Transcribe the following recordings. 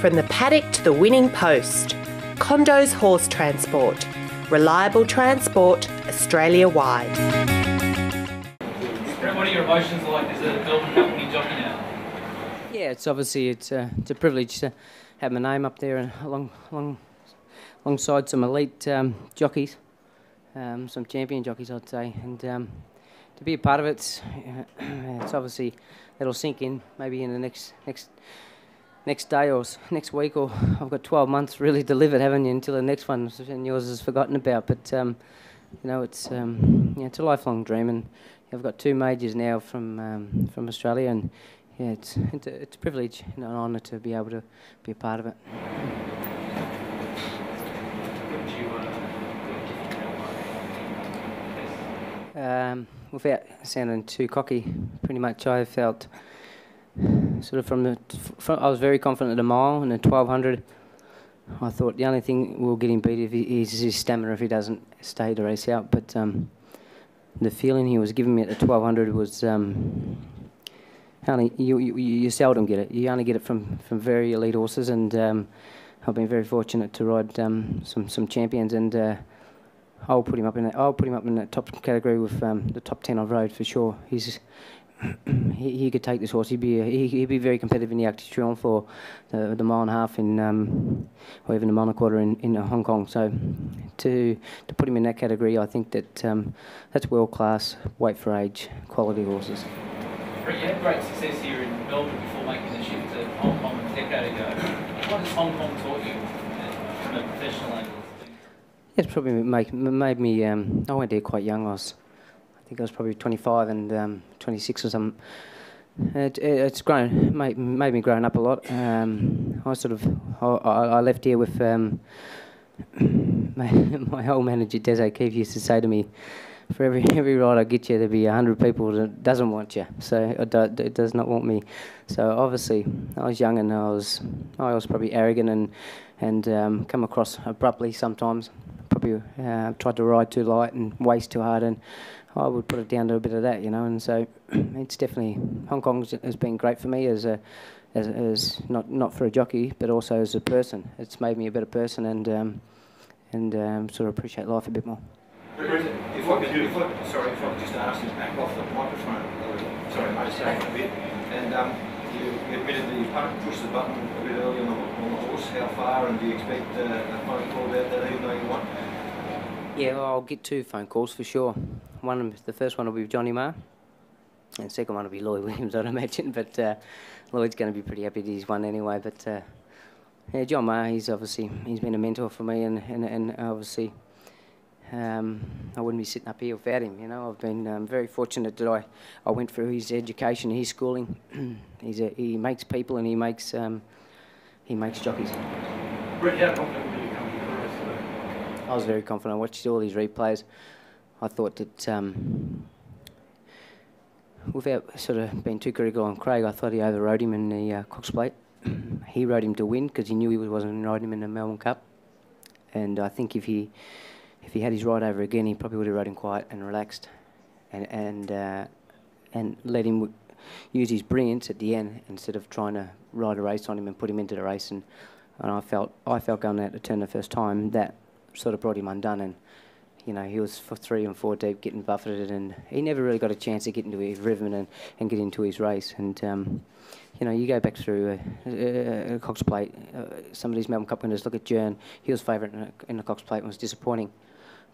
From the paddock to the winning post, Condo's Horse Transport. Reliable transport Australia-wide. What are your emotions like as a Melbourne Cup winning jockey now? Yeah, it's obviously it's a privilege to have my name up there and alongside some elite jockeys, some champion jockeys, I'd say, and to be a part of it, it's obviously that'll sink in maybe in the next day or next week, or I've got 12 months really to live it, haven't you, until the next one, and yours is forgotten about. But you know, it's it's a lifelong dream, and I've got 2 majors now from Australia, and yeah, it's a privilege and an honour to be able to be a part of it. Without sounding too cocky, pretty much I felt sort of from I was very confident at a mile and at 1200. I thought the only thing will get him beat is his stamina if he doesn't stay to race out. But the feeling he was giving me at the 1200 was only you seldom get it. You only get it from very elite horses, and I've been very fortunate to ride some champions, and I'll put him up in that top category with the top 10 I've rode for sure. He could take this horse. He'd be very competitive in the Arc de Triomphe for the mile and a half in or even the mile and a quarter in Hong Kong. So to put him in that category, I think that that's world class, weight for age, quality horses. You had great success here in Melbourne before making the shift to Hong Kong a decade ago. What has Hong Kong taught you from a professional angle? It's probably made me. I went there quite young. I think I was probably 25 and 26 or something. It's grown, made me growing up a lot. I left here with my old manager Des O'Keefe used to say to me, for every ride I get you, there'll be 100 people that doesn't want you, so it does not want me. So obviously, I was young and I was probably arrogant and come across abruptly sometimes. Probably tried to ride too light and waste too hard, and I would put it down to a bit of that, you know. And so it's definitely Hong Kong has been great for me as not for a jockey, but also as a person. It's made me a better person and sort of appreciate life a bit more. If I could just ask you back off the microphone. Sorry, I just a bit. And you admitted that you pushed the button a bit early on the horse. How far, and do you expect a phone call about that even though you won? Yeah, well, I'll get 2 phone calls for sure. The first one will be with Johnny Marr, and the second one will be Lloyd Williams, I'd imagine. But Lloyd's going to be pretty happy that he's won anyway. But yeah, John Marr, he's been a mentor for me, and obviously. I wouldn't be sitting up here without him. You know, I've been very fortunate that I went through his education, his schooling. He makes people, and he makes jockeys. Brett, how confident were you coming to the race today? I was very confident. I watched all these replays. I thought that without sort of being too critical on Craig, I thought he overrode him in the Cox Plate. He rode him to win because he knew he wasn't riding him in the Melbourne Cup, and I think if he had his ride over again, he probably would have rode him quiet and relaxed, and let him use his brilliance at the end instead of trying to ride a race on him and put him into the race. And I felt going out to turn the first time that sort of brought him undone. And you know, he was for 3 and 4 deep, getting buffeted, and he never really got a chance to get into his rhythm and get into his race. And you know, you go back through a Cox Plate, some of these Melbourne Cup winners. Look at Jern; he was favourite in the Cox Plate and was disappointing.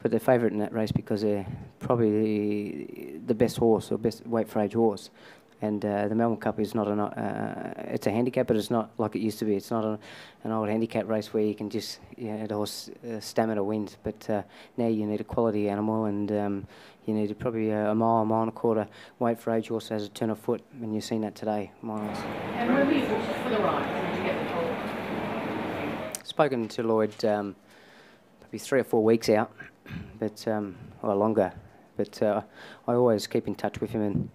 But they're favourite in that race because they're probably the best horse or best weight for age horse. And the Melbourne Cup is not it's a handicap, but it's not like it used to be. It's not an old handicap race where you can just, the horse stamina wins. But now you need a quality animal, and you need probably a mile and a quarter weight for age horse has a turn of foot, and you've seen that today, miles. And where were you for the ride? Did you get the call? Spoken to Lloyd probably 3 or 4 weeks out, but or longer. But I always keep in touch with him, and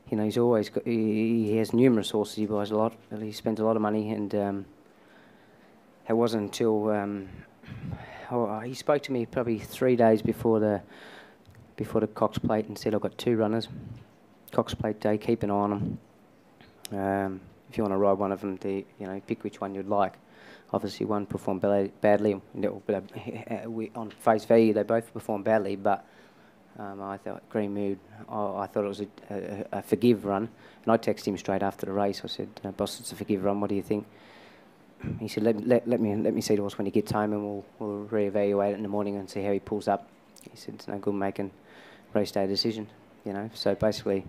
you know, he's always got, he has numerous horses. He buys a lot. He spends a lot of money, and it wasn't until he spoke to me probably 3 days before the Cox Plate and said, I've got 2 runners. Cox Plate day, keep an eye on them. if you want to ride one of them, to pick which one you'd like. Obviously, one performed badly. On face value, they both performed badly, but I thought Green Mood, I thought it was a forgive run. And I texted him straight after the race. I said, boss, it's a forgive run. What do you think? He said, let me see the horse when he gets home, and we'll reevaluate it in the morning and see how he pulls up. He said, it's no good making race day decision, So basically,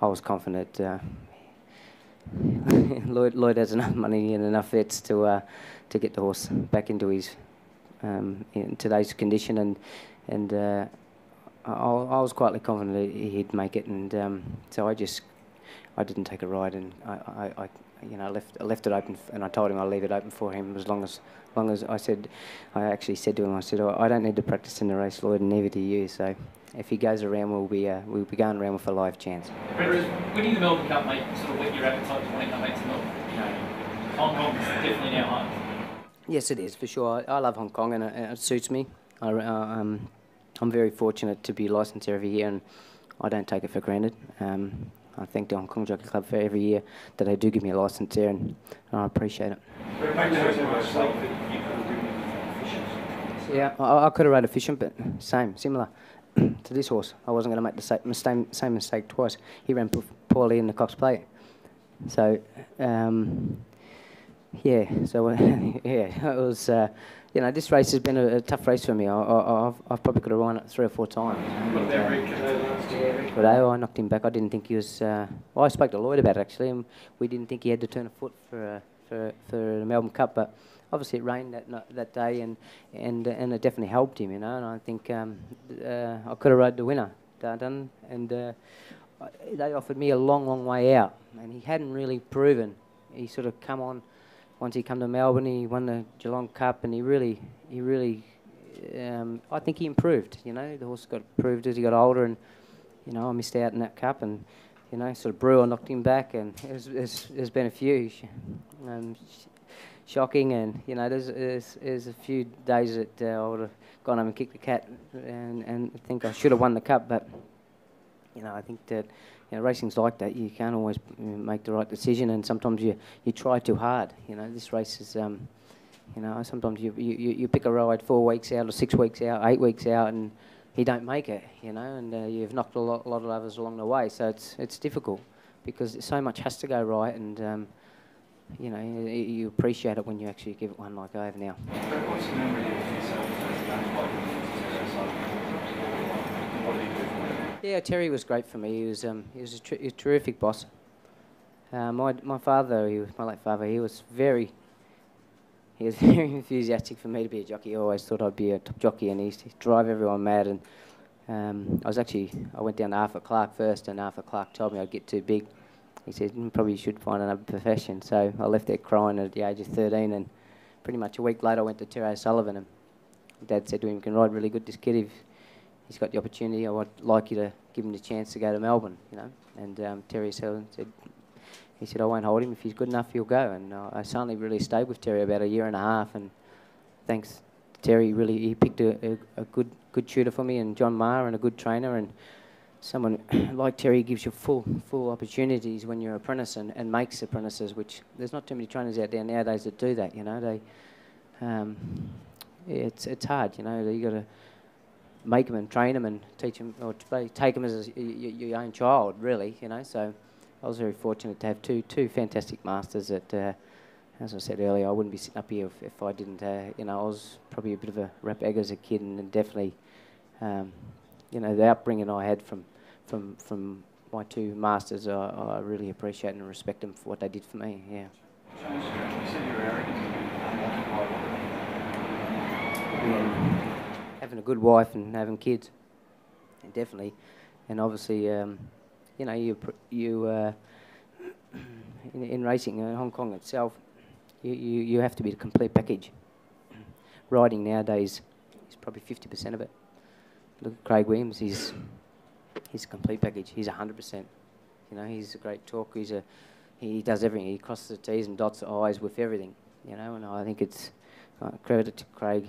I was confident Lloyd has enough money and enough vets to get the horse back into his in today's condition, and I was quietly confident that he'd make it, and so I didn't take a ride, and I left it open, and I told him I'll leave it open for him as long as I actually said to him, I said, I don't need to practice in the race, Lloyd, and neither do you. So if he goes around, we'll be going around with a live chance. Winning the Melbourne Cup, mate, sort of whet your appetite to want to come back to Melbourne? Hong Kong is definitely now home. Yes, it is, for sure. I love Hong Kong, and it suits me. I'm very fortunate to be licensed here every year, and I don't take it for granted. I thank the Hong Kong Jockey Club for every year that they do give me a licence there, and I appreciate it. Yeah, I could have rode Efficient, but similar to this horse. I wasn't going to make the same mistake twice. He ran poorly in the Cox Plate. So, yeah, it was, this race has been a tough race for me. I've probably could have run it 3 or 4 times. But I knocked him back. I didn't think he was... I spoke to Lloyd about it, actually, and we didn't think he had to turn a foot for the Melbourne Cup, but obviously it rained that day, and it definitely helped him, and I think I could have rode the winner, and they offered me a long way out, and he hadn't really proven. He sort of come on, once he come to Melbourne, he won the Geelong Cup, and he really, I think he improved, the horse got improved as he got older, and, I missed out in that cup, and, sort of Brewer knocked him back, and there's been a few shocking, and, there's a few days that I would have gone home and kicked the cat and think I should have won the cup, but, I think that, racing's like that. You can't always make the right decision, and sometimes you try too hard. This race is, sometimes you pick a ride 4 weeks out or 6 weeks out, 8 weeks out, and he don't make it, and you've knocked a lot of others along the way. So it's difficult because so much has to go right, and you appreciate it when you actually give it one like I have now. What's the memory of yourself as a young bloke? Yeah, Terry was great for me. He was a terrific boss. My father, my late father, he was very enthusiastic for me to be a jockey. He always thought I'd be a top jockey, and he used to drive everyone mad. And I went down to Arthur Clark first, and Arthur Clark told me I'd get too big. He said, you probably should find another profession. So I left there crying at the age of 13, and pretty much a week later I went to Terry O'Sullivan, and Dad said to him, you can ride really good, this kid. If he's got the opportunity, I would like you to give him the chance to go to Melbourne, And Terry O'Sullivan said, I won't hold him. If he's good enough, he'll go. And I suddenly really stayed with Terry about 1.5 years, and thanks to Terry, he picked a good tutor for me, and John Maher, and a good trainer, and someone like Terry gives you full opportunities when you're an apprentice, and makes apprentices, which there's not too many trainers out there nowadays that do that. It's hard. You got to make them and train them and teach them, or take them as your own child, really. So I was very fortunate to have two fantastic masters that, as I said earlier, I wouldn't be sitting up here if I didn't. I was probably a bit of a rap egg as a kid, and definitely, the upbringing I had from my 2 masters, I really appreciate and respect them for what they did for me. Yeah. You said you were arrogant. Having a good wife and having kids, and definitely, and obviously, in racing in Hong Kong itself, you have to be the complete package. Riding nowadays is probably 50% of it. Look at Craig Williams; he's a complete package. He's 100%. He's a great talker. He does everything. He crosses the T's and dots the I's with everything. And I think it's credit to Craig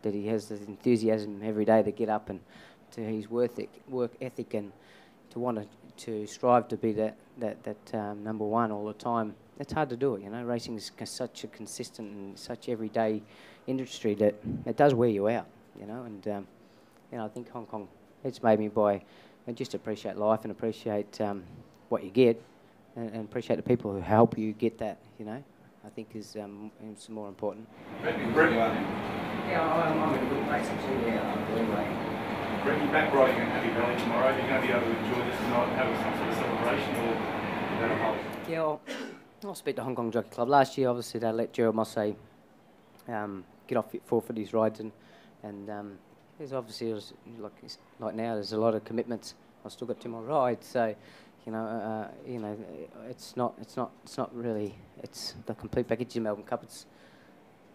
that he has this enthusiasm every day to get up, and to his work ethic, and want to strive to be that number one all the time. It's hard to do it, you know. Racing is such a consistent and such everyday industry that it does wear you out, you know. And you know, I think Hong Kong, it's made me just appreciate life and appreciate what you get, and appreciate the people who help you get that, you know. I think is more important. Yeah, I'm in a good place actually. Yeah, Brett, you're back riding at Happy Valley tomorrow. Are you going to be able to enjoy this tonight and have some sort of celebration, or is that a hold? Yeah, I'll speak to Hong Kong Jockey Club. Last year, obviously, they let Gerald Mosse get off forfeit his rides, and there's obviously, like now, there's a lot of commitments. I've still got 2 more rides, so you know, it's not really, it's the complete package of the Melbourne Cup. It's,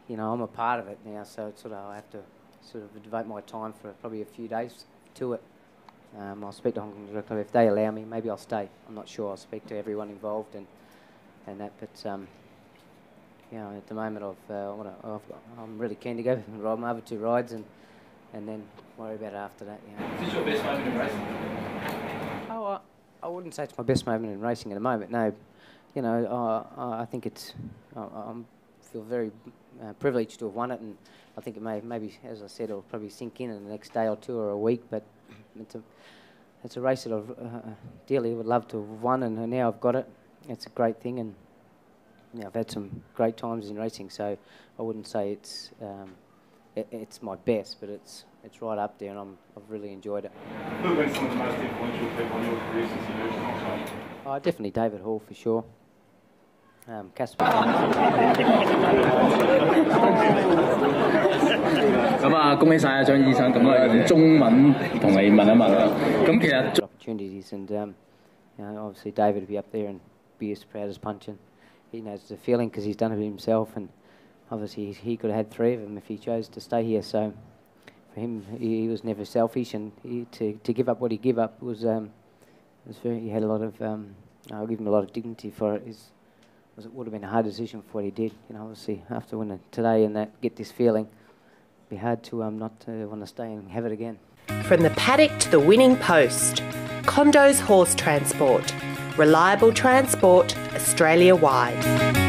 you know, I'm a part of it now, so it's I have to sort of devote my time for probably a few days to it. I'll speak to Hong Kong Jockey Club if they allow me. Maybe I'll stay. I'm not sure. I'll speak to everyone involved and that. But you know, at the moment, I'm really keen to go and ride my other 2 rides and then worry about it after that. You know. Is this your best moment in racing? Oh, I wouldn't say it's my best moment in racing at the moment. No, you know, I think it's. I feel very privileged to have won it, and I think it maybe, as I said, it'll probably sink in the next day or 2 or a week. But it's a race that I dearly would love to have won, and now I've got it. It's a great thing, and you know, I've had some great times in racing. So I wouldn't say it's my best, but it's right up there, and I've really enjoyed it. Who have been some of the most influential people in your career since you moved to Hong Kong? Oh, definitely David Hall for sure. Casper. 咁啊，恭喜晒啊，張醫生。咁啊，用中文同你問一問啦。咁其實 opportunities, and you know, obviously David would be up there and be as proud as punch, and he knows the feeling because he's done it himself, and obviously he could have had 3 of them if he chose to stay here. So for him, he was never selfish, and to give up what he gave up was very. He had a lot of. I'll give him a lot of dignity for it. It would have been a hard decision for what he did. You know, obviously after winning today and that, get this feeling, it'd be hard to not to want to stay and have it again. From the paddock to the winning post, Condo's Horse Transport. Reliable transport, Australia-wide.